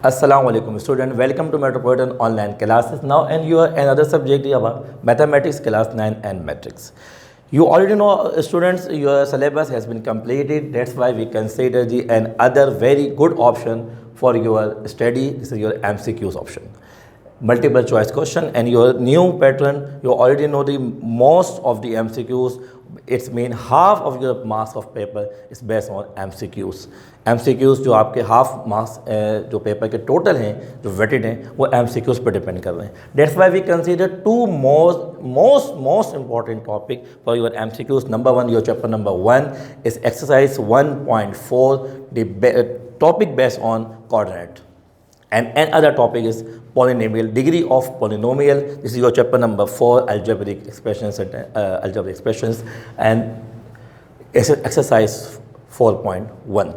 Assalamu alaikum student, welcome to Metropolitan online classes now, and you are another subject about mathematics class 9 and matrix. You already know students, your syllabus has been completed. That's why we consider the another very good option for your study. This is your MCQs option, multiple choice question, and your new pattern. You already know the most of the MCQs. It's mean half of your marks of paper is based on MCQs. MCQs जो आपके half marks जो paper के total हैं, जो weighted हैं, वो MCQs पर depend कर रहे हैं. That's why we consider two most important topic for your MCQs. Number one, your chapter number 1 is exercise 1.4, the topic based on coordinate. And another topic is polynomial, degree of polynomial. This is your chapter number 4, algebraic expressions, and exercise 4.1.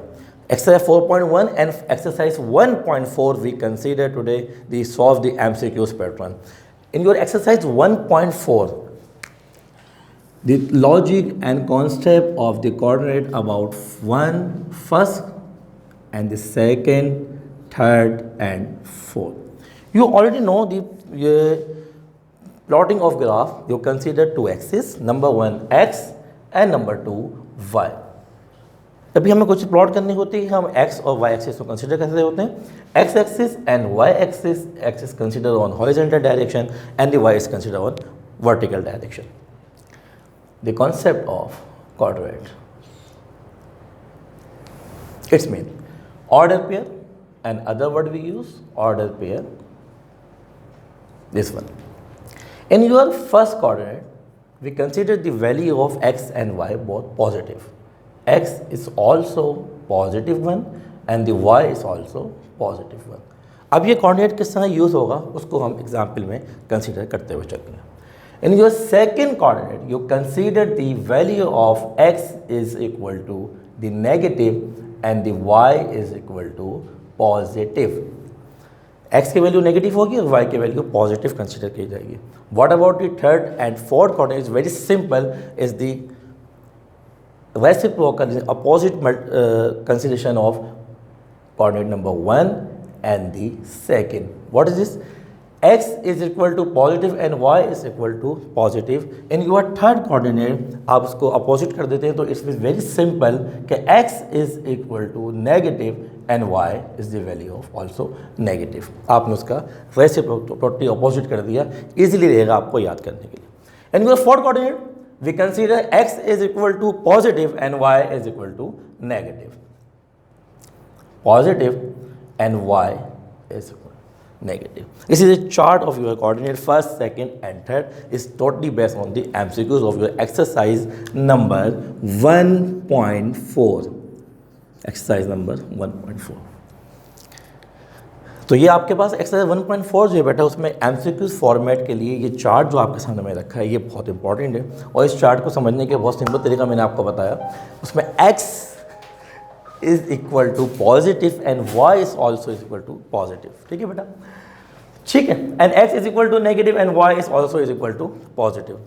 Exercise 4.1 and exercise 1.4 we consider today the solve the MCQs pattern. In your exercise 1.4, the logic and concept of the coordinate about first and the second, third and fourth. You already know the plotting of graph. You consider two axes, number 1 x and number 2 y. तभी हमें कुछ plot करनी होती है, हम x और y axis को consider करते होते हैं. x axis and y axis consider on horizontal direction and the y is considered on vertical direction. The concept of quadrant, it's mean order pair, and other word we use order pair, this one. In your first coordinate, we consider the value of x and y both positive. X is also positive 1 and the y is also positive 1. अब ये coordinate किस तरह use होगा उसको हम example में consider करते हुए चलते हैं. In your second coordinate, you consider the value of x is equal to the negative and the y is equal to positive. x की वैल्यू नेगेटिव होगी और y की वैल्यू पॉजिटिव कंसिडर की जाएगी. What about the third and fourth coordinate? Is very simple, is the reciprocal opposite consideration of coordinate number 1 and the second. What is this? X is equal to positive and y is equal to positive. In your third coordinate आप उसको opposite कर देते हैं तो it's very simple कि x is equal to negative and y is the value of also negative. आपने उसका reciprocally opposite कर दिया, इजीली रहेगा आपको याद करने के लिए. In your fourth coordinate we consider x is equal to positive and y is equal to negative. Positive and y is equal negative. This is a chart of your coordinate first, second and third is totally based on the MCQs of your exercise number 1.4. Exercise number 1.4. तो ये आपके पास exercise 1.4 जो है बेटा, उसमें MCQs format के लिए ये चार्ट जो आपके सामने में रखा है ये बहुत इंपॉर्टेंट है. और इस चार्ट को समझने के बहुत सिंपल तरीका मैंने आपको बताया. उसमें x is equal to positive and y is also is equal to positive. ठीक है बेटा, ठीक है. and x is equal to negative and y is also is equal to positive.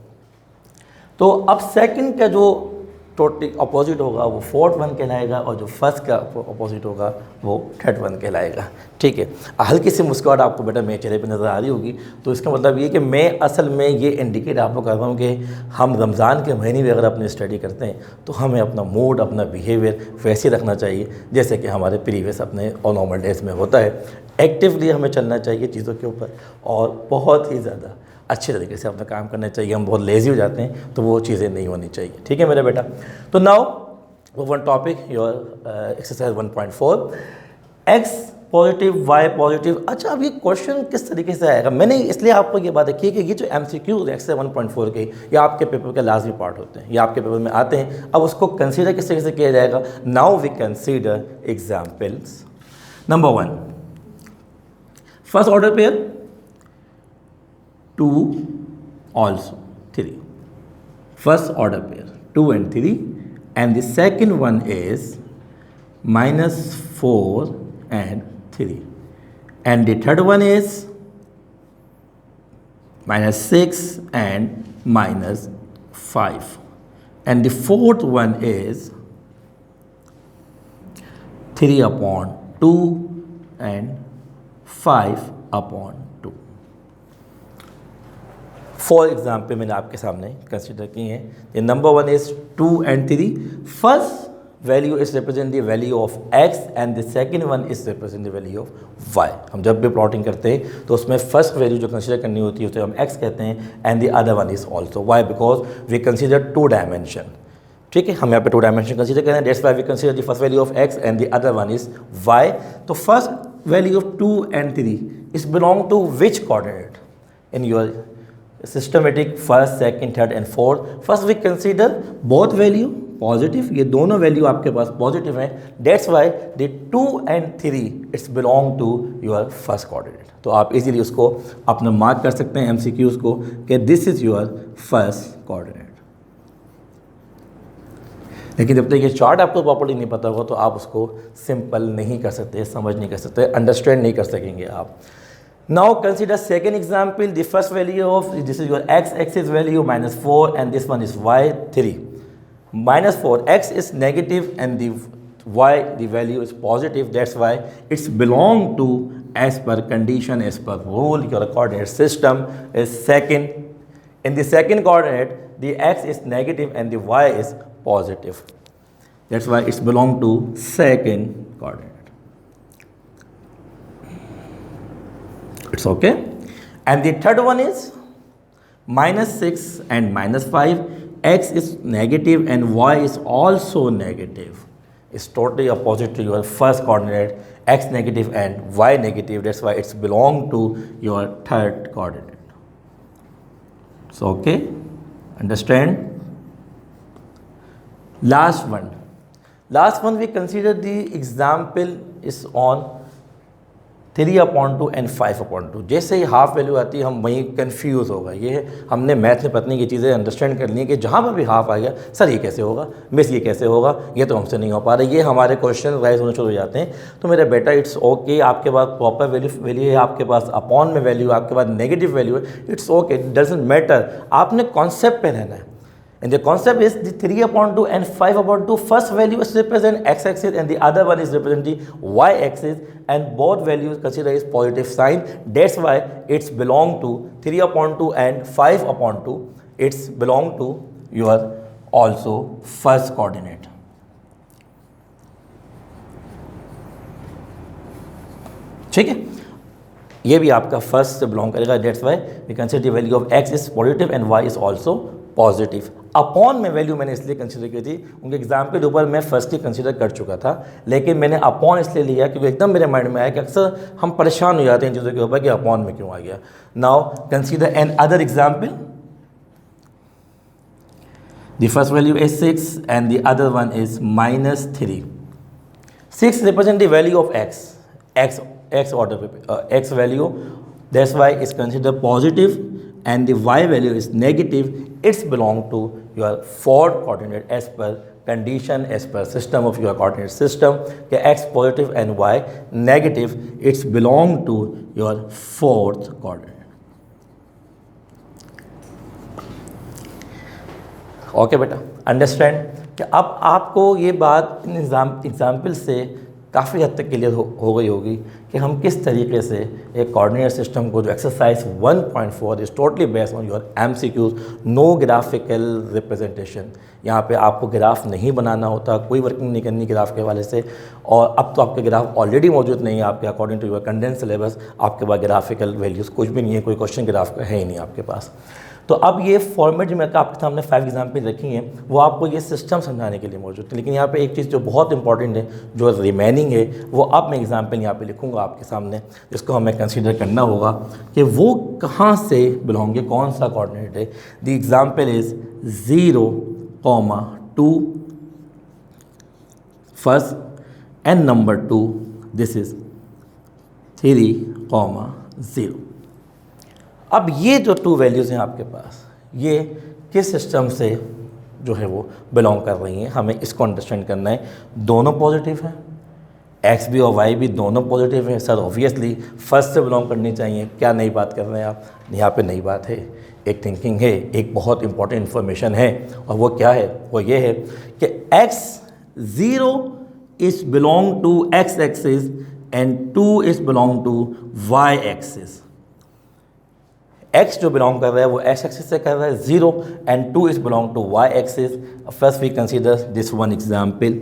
तो अब सेकंड का जो टोटली अपोजिट होगा वो फोर्थ वन कहलाएगा और जो फर्स्ट का अपोजिट होगा वो थर्ड वन कहलाएगा. ठीक है. हल्की सी मुस्कुराहट आपको बेटा मेरे चेहरे पे नज़र आ रही होगी, तो इसका मतलब ये कि मैं असल में ये इंडिकेट आपको कर रहा हूँ कि हम रमज़ान के महीने में अगर अपनी स्टडी करते हैं तो हमें अपना मूड, अपना बिहेवियर वैसे रखना चाहिए जैसे कि हमारे प्रीवियस अपने और नॉर्मल डेज में होता है. एक्टिवली हमें चलना चाहिए चीज़ों के ऊपर और बहुत ही ज़्यादा अच्छे तरीके से अपना काम करना चाहिए. हम बहुत लेज़ी हो जाते हैं तो वो चीज़ें नहीं होनी चाहिए. ठीक है मेरा बेटा. तो now one topic your exercise 1.4, x positive y positive. अच्छा, अब ये क्वेश्चन किस तरीके से आएगा, मैंने इसलिए आपको ये बात रखी है कि ये जो MCQ एक्सरसाइज 1.4 के ये आपके पेपर के लाजमी पार्ट होते हैं, ये आपके पेपर में आते हैं. अब उसको कंसीडर किस तरीके से किया जाएगा? Now we consider examples. Number 1, first order pair 2 also 3. First order pair 2 and 3, and the second one is -4 and 3, and the third one is -6 and -5, and the fourth one is 3/2 and 5/2। For example मैंने आपके सामने consider किए हैं। Number 1 is 2 and 3। First value is represent the value of x and the second one is represent the value of y। हम जब भी plotting करते हैं तो उसमें फर्स्ट वैल्यू जो कंसिडर करनी होती है उसे हम x कहते हैं and the other one is also y, because we consider 2 dimension. ठीक है, हम यहाँ पे 2 डायमेंशन कंसिडर कर रहे हैं, that's why we consider the first value of x and the other one is y। तो first value of 2 and 3 is belong to which coordinate in your systematic first, second, third and fourth. First we consider both value positive, ये दोनों value आपके पास positive हैं, that's why the 2 and 3 it's belong to your first coordinate. तो आप easily उसको अपना mark कर सकते हैं MCQs को कि this is your first coordinate. लेकिन जब तक ये चार्ट आपको प्रॉपर्ली नहीं पता होगा तो आप उसको सिंपल नहीं कर सकते, समझ नहीं कर सकते, अंडरस्टैंड नहीं कर सकेंगे आप। Now consider second example. The first value of this is your x-axis value -4 and this one is y3. -4, x is negative and the y, the value is positive. That's why it's belong to as per condition, as per rule. Your coordinate system is second. In the second coordinate, the x is negative and the y is positive. That's why it's belong to second coordinate. It's okay. And the third one is -6 and -5. X is negative and y is also negative. It's totally opposite to your first coordinate, x negative and y negative. That's why it's belong to your third coordinate. So okay, understand? Last one we consider the example is on 3/2 and 5/2। जैसे ही half value आती है हम वहीं confuse होगा। ये हमने math में पतनी की चीज़ें अंडरस्टैंड कर ली हैं कि जहाँ पर भी हाफ आ गया सर ये कैसे होगा, मिस ये कैसे होगा, ये तो हमसे नहीं हो पा रहा, ये हमारे क्वेश्चन राइज होने शुरू हो जाते हैं। तो मेरा बेटा इट्स ओके, आपके पास प्रॉपर वैल्यू है, आपके पास अपॉन में वैल्यू है, आपके पास नेगेटिव वैल्यू है, it's okay, it doesn't matter. आपने कॉन्सेप्ट पे रहना है। And the concept is the 3/2 and 5/2. First value is represent x-axis and the other one is represent the y-axis, and both values consider is positive sign. That's why it's belong to 3/2 and 5/2. It's belong to your also first coordinate. ठीक है, ये भी आपका first से belong करेगा। That's why we consider the value of x is positive and y is also positive. Upon में value मैंने इसलिए कंसिडर की थी, उनके एग्जाम्पल के ऊपर मैं फर्स्ट ही कंसिडर कर चुका था, लेकिन मैंने अपॉन इसलिए लिया क्योंकि एकदम मेरे माइंड में आया कि अक्सर हम परेशान हो जाते हैं इन चीज़ों के ऊपर कि अपॉन में क्यों आ गया। Now consider N other example. The first value is 6 and the other one is -3। 6 represent the value of x order x value, that's why it's considered positive, and the y value is negative. It's belong to your fourth coordinate as per condition, as per system of your coordinate system कि x positive and y negative, it's belong to your fourth coordinate. Okay बेटा, understand कि अब आपको ये बात in example से काफ़ी हद तक क्लियर हो गई होगी कि हम किस तरीके से एक कोऑर्डिनेट सिस्टम को, जो exercise 1.4 is totally based on your MCQs, no graphical representation. यहाँ पे आपको ग्राफ नहीं बनाना होता, कोई वर्किंग नहीं करनी ग्राफ के हवाले से, और अब तो आपके ग्राफ ऑलरेडी मौजूद नहीं है आपके according to your condensed syllabus, आपके पास ग्राफिकल वैल्यूज़ कुछ भी नहीं है, कोई क्वेश्चन ग्राफ का है ही नहीं आपके पास। तो अब ये फॉर्मेट जो मैंने आपके सामने 5 एग्जाम्पल रखी हैं वो आपको ये सिस्टम समझाने के लिए मौजूद है। लेकिन यहाँ पे एक चीज़ जो बहुत इंपॉर्टेंट है, जो रिमेनिंग है, वो अब मैं एग्जाम्पल यहाँ पे लिखूँगा आपके सामने, जिसको हमें कंसीडर करना होगा कि वो कहाँ से बिलोंग है, कौन सा कोऑर्डिनेट है। The example is 0,2 first and number 2 this is 3,0। अब ये जो 2 वैल्यूज़ हैं आपके पास, ये किस सिस्टम से जो है वो बिलोंग कर रही हैं, हमें इसको अंडरस्टैंड करना है। दोनों पॉजिटिव हैं, एक्स भी और वाई भी दोनों पॉजिटिव हैं। सर ऑब्वियसली फर्स्ट से बिलोंग करनी चाहिए, क्या नई बात कर रहे हैं आप? यहाँ पे नई बात है, एक थिंकिंग है, एक बहुत इंपॉर्टेंट इन्फॉर्मेशन है, और वो क्या है? वो ये है कि x0 is belong to x axis and 2 is belong to y axis. x जो बिलोंग कर रहा है वो x एक्सिस से कर रहा है 0 and 2 is belong to y axis. First we consider this one example.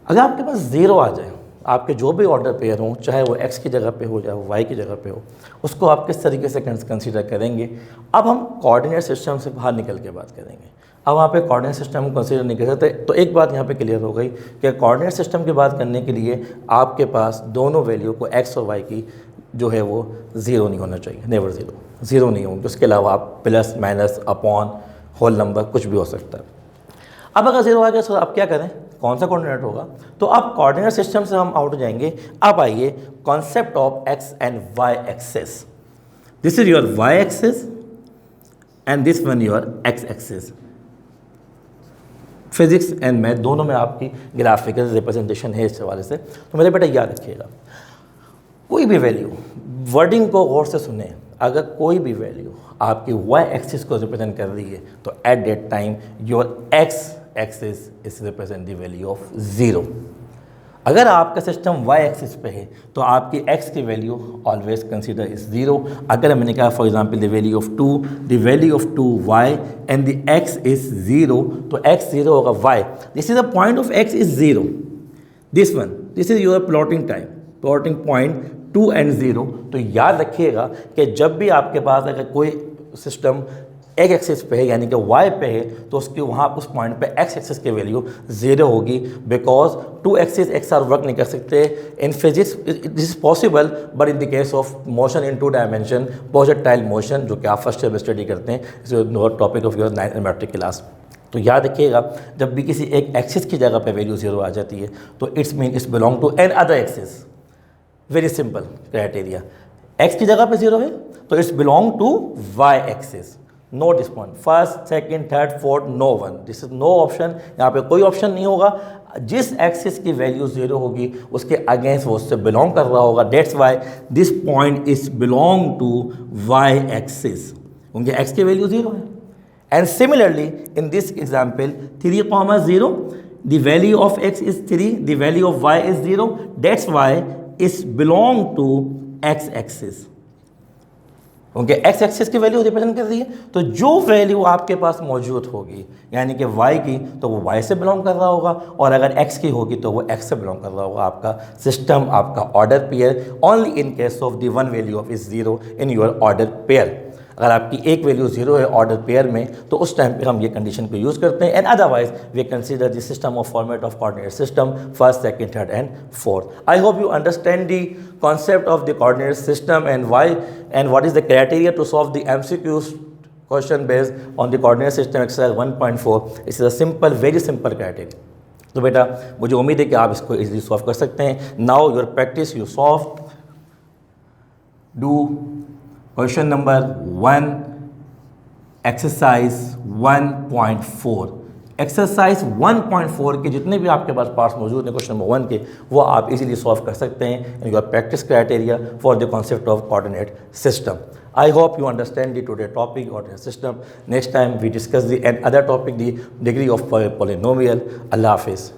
अगर आपके पास 0 आ जाए, आपके जो भी ऑर्डर पेयर हों, चाहे वो x की जगह पे हो चाहे वो y की जगह पे हो, उसको आप किस तरीके से कंसीडर करेंगे। अब हम कोऑर्डिनेट सिस्टम से बाहर निकल के बात करेंगे। अब वहाँ पे कोऑर्डिनेट सिस्टम को कंसीडर नहीं कर सकते, तो एक बात यहाँ पे क्लियर हो गई कि कोऑर्डिनेट सिस्टम की बात करने के लिए आपके पास दोनों वैल्यू को x और y की जो है वो 0 नहीं होना चाहिए, नेवर 0 नहीं होंगे। उसके अलावा आप plus minus upon whole number कुछ भी हो सकता है। अब अगर 0 आ गया तो आप क्या करें, कौन सा कोऑर्डिनेट होगा। तो अब कोऑर्डिनेट सिस्टम से हम आउट हो जाएंगे। अब आइए concept of x and y axis. This is your y axis and this one your x axis. Physics and math दोनों में आपकी ग्राफिकल रिप्रेजेंटेशन है इस हवाले से। तो मेरे बेटा याद रखिएगा, कोई भी वैल्यू, वर्डिंग को गौर से सुने, अगर कोई भी वैल्यू आपकी y एक्सिस को रिप्रेजेंट कर रही है तो at that time your x axis is represent the value of 0। अगर आपका सिस्टम y एक्सिस पे है तो आपकी x की वैल्यू ऑलवेज कंसीडर इज 0। अगर मैंने कहा for example the value of 2y and the x is 0, तो x 0 होगा y। This is the point of x is 0। This is your plotting time, plotting point 2 and 0। तो याद रखिएगा कि जब भी आपके पास अगर कोई सिस्टम x एक्सिस पे है यानी कि y पे है तो उसकी वहाँ उस पॉइंट पे x एक्सिस की वैल्यू 0 होगी, बिकॉज 2 एक्सिस एक साथ वर्क नहीं कर सकते। In physics this is possible, but in the case of motion in 2 dimension, projectile motion, जो कि आप फर्स्ट ईयर में स्टडी करते हैं, topic of your 9th matric class. तो याद रखिएगा जब भी किसी एक एक्सिस की जगह पे वैल्यू 0 आ जाती है तो it's mean it's belong to another axis. Very simple criteria, x की जगह पे 0 है तो it's belong to y axis. Note this point, first second third fourth no one, this is no option. यहाँ पे कोई ऑप्शन नहीं होगा। जिस एक्सिस की वैल्यू 0 होगी उसके अगेंस्ट वो उससे बिलोंग कर रहा होगा। That's why this point is belong to y axis, क्योंकि x की वैल्यू 0 है। And similarly in this example 3,0 the value of x is 3, the value of y is 0, that's why is belong to x axis। क्योंकि x axis की value represent कर रही है, तो जो वैल्यू आपके पास मौजूद होगी यानी कि y की तो वो y से बिलोंग कर रहा होगा, और अगर x की होगी तो वो x से बिलोंग कर रहा होगा। आपका सिस्टम, आपका order pair, only in case of the one value of is 0 in your order pair. अगर आपकी एक वैल्यू 0 है ऑर्डर पेयर में तो उस टाइम पे हम ये कंडीशन को यूज़ करते हैं। And otherwise we consider the system of format of coordinate system first, second, third and fourth. I hope you understand the concept of the coordinate system and why and what is the criteria to solve the MCQs question based on the coordinate system exercise 1.4। It's a simple, very simple criteria. तो बेटा मुझे उम्मीद है कि आप इसको easily solve कर सकते हैं। Now your practice, you solve, do question number 1 exercise 1.4। Exercise 1.4 के जितने भी आपके पास पार्ट्स मौजूद हैं क्वेश्चन नंबर 1 के, वो आप इजीली सॉल्व कर सकते हैं in your practice criteria for the concept of coordinate system. I hope you understand the today topic coordinate system. Next time we discuss the and other topic, the degree of polynomial. अल्लाह हाफिज़।